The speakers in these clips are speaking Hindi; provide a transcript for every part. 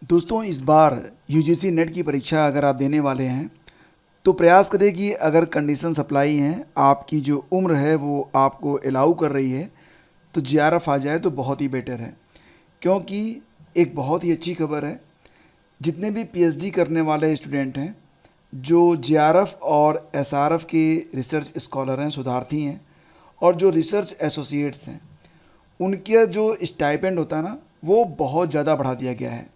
दोस्तों, इस बार यूजीसी नेट की परीक्षा अगर आप देने वाले हैं तो प्रयास करें कि अगर कंडीशन सप्लाई हैं, आपकी जो उम्र है वो आपको अलाउ कर रही है, तो जीआरएफ आ जाए तो बहुत ही बेटर है। क्योंकि एक बहुत ही अच्छी खबर है, जितने भी पीएचडी करने वाले स्टूडेंट हैं, जो जीआरएफ और एसआरएफ के रिसर्च स्कॉलर हैं, शोधार्थी हैं, और जो रिसर्च एसोसिएट्स हैं, उनका जो स्टाइपेंड होता है ना, वो बहुत ज़्यादा बढ़ा दिया गया है।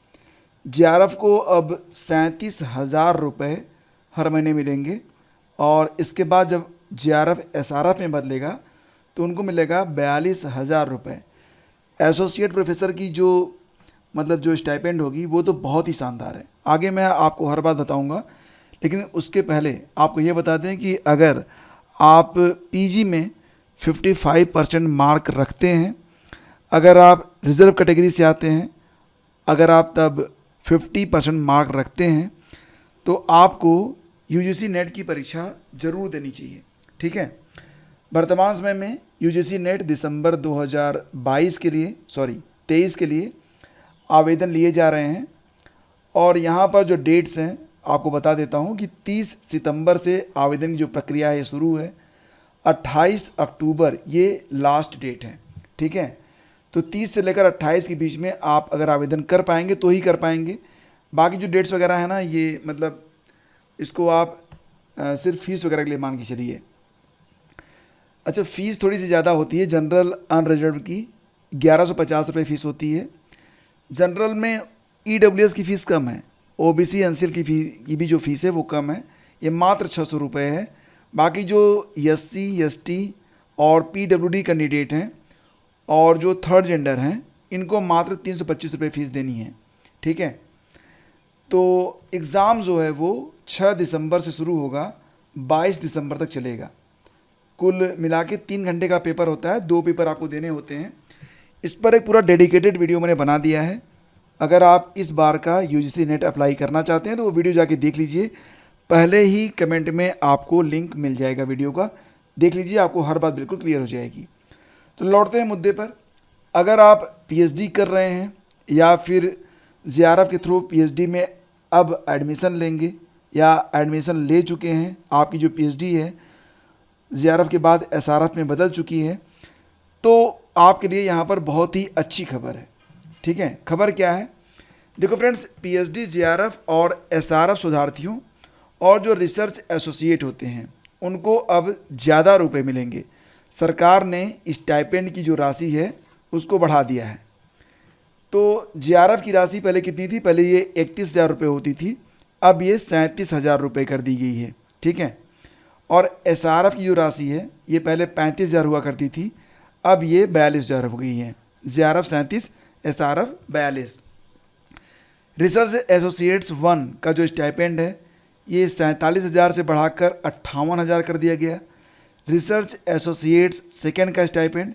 जेआरएफ को अब 37,000 रुपये हर महीने मिलेंगे, और इसके बाद जब जेआरएफ एसआरएफ में बदलेगा तो उनको मिलेगा 42,000 रुपये। एसोसिएट प्रोफेसर की जो जो स्टाइपेंड होगी वो तो बहुत ही शानदार है। आगे मैं आपको हर बात बताऊंगा, लेकिन उसके पहले आपको ये बता दें कि अगर आप पीजी में 55% मार्क रखते हैं, अगर आप रिज़र्व कैटेगरी से आते हैं, अगर आप तब 50% मार्क रखते हैं, तो आपको यूजीसी नेट की परीक्षा ज़रूर देनी चाहिए। ठीक है। वर्तमान समय में यूजीसी नेट दिसंबर 2022 के लिए 23 के लिए आवेदन लिए जा रहे हैं। और यहाँ पर जो डेट्स हैं आपको बता देता हूँ कि 30 सितंबर से आवेदन की जो प्रक्रिया है शुरू है, 28 अक्टूबर ये लास्ट डेट है। ठीक है। तो 30 से लेकर 28 के बीच में आप अगर आवेदन कर पाएंगे तो ही कर पाएंगे। बाकी जो डेट्स वगैरह है ना, ये इसको आप सिर्फ फीस वगैरह के लिए मान के चलिए। अच्छा, फ़ीस थोड़ी सी ज़्यादा होती है। जनरल अनरिजर्व की 1150 रुपये फ़ीस होती है। जनरल में ईडब्ल्यूएस की फ़ीस कम है। ओबीसी एनसीएल की भी जो फ़ीस है वो कम है, ये मात्र 600 रुपये है। बाकी जो एससी एसटी और पीडब्ल्यूडी कैंडिडेट हैं और जो थर्ड जेंडर हैं, इनको मात्र 325 रुपये फ़ीस देनी है। ठीक है। तो एग्ज़ाम जो है वो 6 दिसंबर से शुरू होगा, 22 दिसंबर तक चलेगा। कुल मिला के 3 घंटे का पेपर होता है, 2 पेपर आपको देने होते हैं। इस पर एक पूरा डेडिकेटेड वीडियो मैंने बना दिया है। अगर आप इस बार का यूजीसी नेट अप्लाई करना चाहते हैं तो वो वीडियो जाके देख लीजिए। पहले ही कमेंट में आपको लिंक मिल जाएगा वीडियो का, देख लीजिए, आपको हर बात बिल्कुल क्लियर हो जाएगी। तो लौटते हैं मुद्दे पर। अगर आप पीएचडी कर रहे हैं या फिर जीआरएफ के थ्रू पीएचडी में अब एडमिशन लेंगे या एडमिशन ले चुके हैं, आपकी जो पीएचडी है जीआरएफ के बाद एसआरएफ में बदल चुकी है, तो आपके लिए यहाँ पर बहुत ही अच्छी खबर है। ठीक है। खबर क्या है? देखो फ्रेंड्स, पीएचडी, जीआरएफ और एसआरएफ शोधार्थियों और जो रिसर्च एसोसिएट होते हैं उनको अब ज़्यादा रुपए मिलेंगे। सरकार ने स्टाइपेंड की जो राशि है उसको बढ़ा दिया है। तो जीआरएफ की राशि पहले कितनी थी? पहले ये 31,000 रुपये होती थी, अब ये 37,000 रुपये कर दी गई है। ठीक है। और एसआरएफ की जो राशि है ये पहले 35,000 हुआ करती थी, अब ये 42,000 हो गई है। GRF 37, SRF 42। रिसर्च एसोसिएट्स 1 का जो स्टाइपेंड है ये 47,000 से बढ़ाकर 58,000 कर दिया गया। रिसर्च एसोसिएट्स सेकेंड का स्टाइपेंड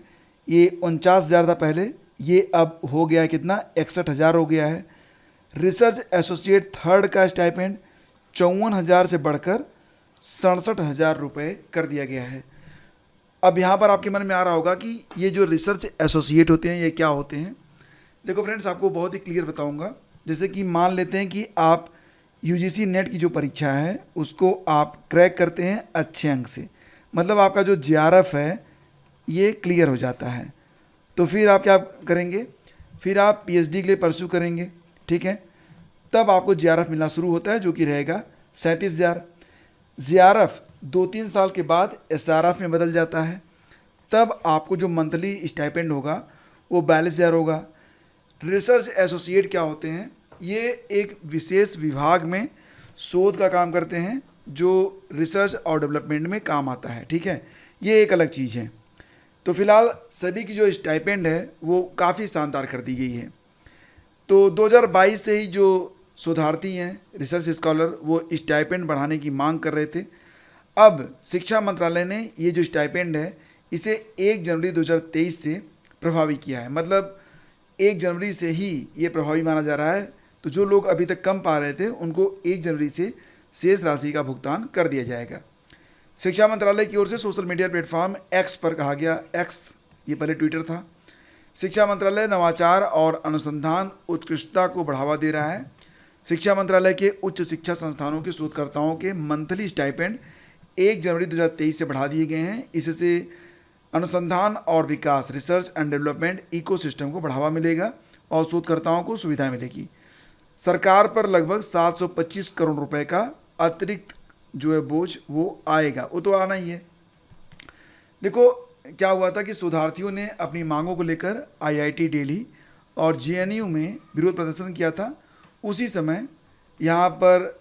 ये 49,000 था पहले, ये अब हो गया है कितना? 61,000 हो गया है। रिसर्च एसोसिएट थर्ड का स्टाइपेंड 54,000 से बढ़कर 67,000 रुपये कर दिया गया है। अब यहाँ पर आपके मन में आ रहा होगा कि ये जो रिसर्च एसोसिएट होते हैं ये क्या होते हैं। देखो फ्रेंड्स, आपको बहुत ही क्लियर बताऊँगा। जैसे कि मान लेते हैं कि आप यूजीसी नेट की जो परीक्षा है उसको आप क्रैक करते हैं अच्छे अंक से, मतलब आपका जो जीआरएफ है ये क्लियर हो जाता है, तो फिर आप क्या करेंगे? फिर आप पीएचडी के लिए परस्यू करेंगे। ठीक है। तब आपको जीआरएफ मिलना शुरू होता है, जो कि रहेगा 37,000। जीआरएफ 2-3 साल के बाद एसआरएफ में बदल जाता है, तब आपको जो मंथली स्टाइपेंड होगा वो 42,000 होगा। रिसर्च एसोसिएट क्या होते हैं? ये एक विशेष विभाग में शोध का काम करते हैं जो रिसर्च और डेवलपमेंट में काम आता है। ठीक है। ये एक अलग चीज़ है। तो फिलहाल सभी की जो स्टाइपेंड है वो काफ़ी शानदार कर दी गई है। तो 2022 से ही जो शोधार्थी हैं, रिसर्च स्कॉलर, वो स्टाइपेंड बढ़ाने की मांग कर रहे थे। अब शिक्षा मंत्रालय ने ये जो स्टाइपेंड है इसे 1 जनवरी 2023 से प्रभावी किया है, मतलब 1 जनवरी से ही ये प्रभावी माना जा रहा है। तो जो लोग अभी तक कम पा रहे थे उनको 1 जनवरी से शेष राशि का भुगतान कर दिया जाएगा। शिक्षा मंत्रालय की ओर से सोशल मीडिया प्लेटफॉर्म एक्स पर कहा गया, एक्स ये पहले ट्विटर था, शिक्षा मंत्रालय नवाचार और अनुसंधान उत्कृष्टता को बढ़ावा दे रहा है। शिक्षा मंत्रालय के उच्च शिक्षा संस्थानों के शोधकर्ताओं के मंथली स्टाइपेंड 1 जनवरी 2023 से बढ़ा दिए गए हैं। इससे अनुसंधान और विकास, रिसर्च एंड डेवलपमेंट इकोसिस्टम को बढ़ावा मिलेगा और शोधकर्ताओं को सुविधा मिलेगी। सरकार पर लगभग 725 करोड़ रुपए का अतिरिक्त जो है बोझ वो आएगा, वो तो आना ही है। देखो क्या हुआ था कि शोधार्थियों ने अपनी मांगों को लेकर आईआईटी दिल्ली और जेएनयू में विरोध प्रदर्शन किया था। उसी समय यहाँ पर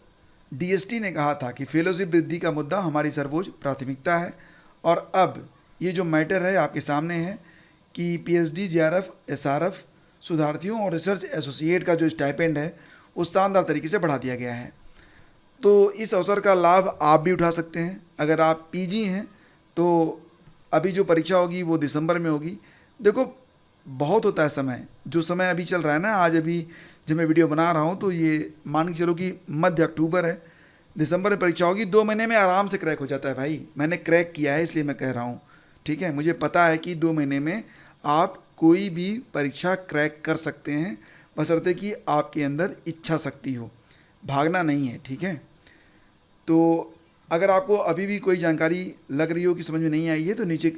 डीएसटी ने कहा था कि फेलोशिप वृद्धि का मुद्दा हमारी सर्वोच्च प्राथमिकता है। और अब ये जो मैटर है आपके सामने है कि पीएचडी, जेआरएफ, एसआरएफ शोधार्थियों और रिसर्च एसोसिएट का जो स्टाइपेंड है वो शानदार तरीके से बढ़ा दिया गया है। तो इस अवसर का लाभ आप भी उठा सकते हैं। अगर आप पीजी हैं तो अभी जो परीक्षा होगी वो दिसंबर में होगी। देखो बहुत होता है समय, जो समय अभी चल रहा है ना, आज अभी जब मैं वीडियो बना रहा हूँ तो ये मान के चलो कि मध्य अक्टूबर है, दिसंबर में परीक्षा होगी। 2 महीने में आराम से क्रैक हो जाता है भाई। मैंने क्रैक किया है इसलिए मैं कह रहा हूँ, ठीक है। मुझे पता है कि 2 महीने में आप कोई भी परीक्षा क्रैक कर सकते हैं, बशर्ते कि आपके अंदर इच्छा शक्ति हो, भागना नहीं है, ठीक है। तो अगर आपको अभी भी कोई जानकारी लग रही हो कि समझ में नहीं आई है तो नीचे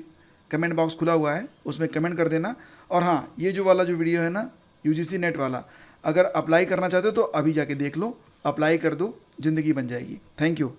कमेंट बॉक्स खुला हुआ है, उसमें कमेंट कर देना। और हाँ, ये जो वाला जो वीडियो है ना यूजीसी नेट वाला, अगर अप्लाई करना चाहते हो तो अभी जाके देख लो, अप्लाई कर दो, ज़िंदगी बन जाएगी। Thank you.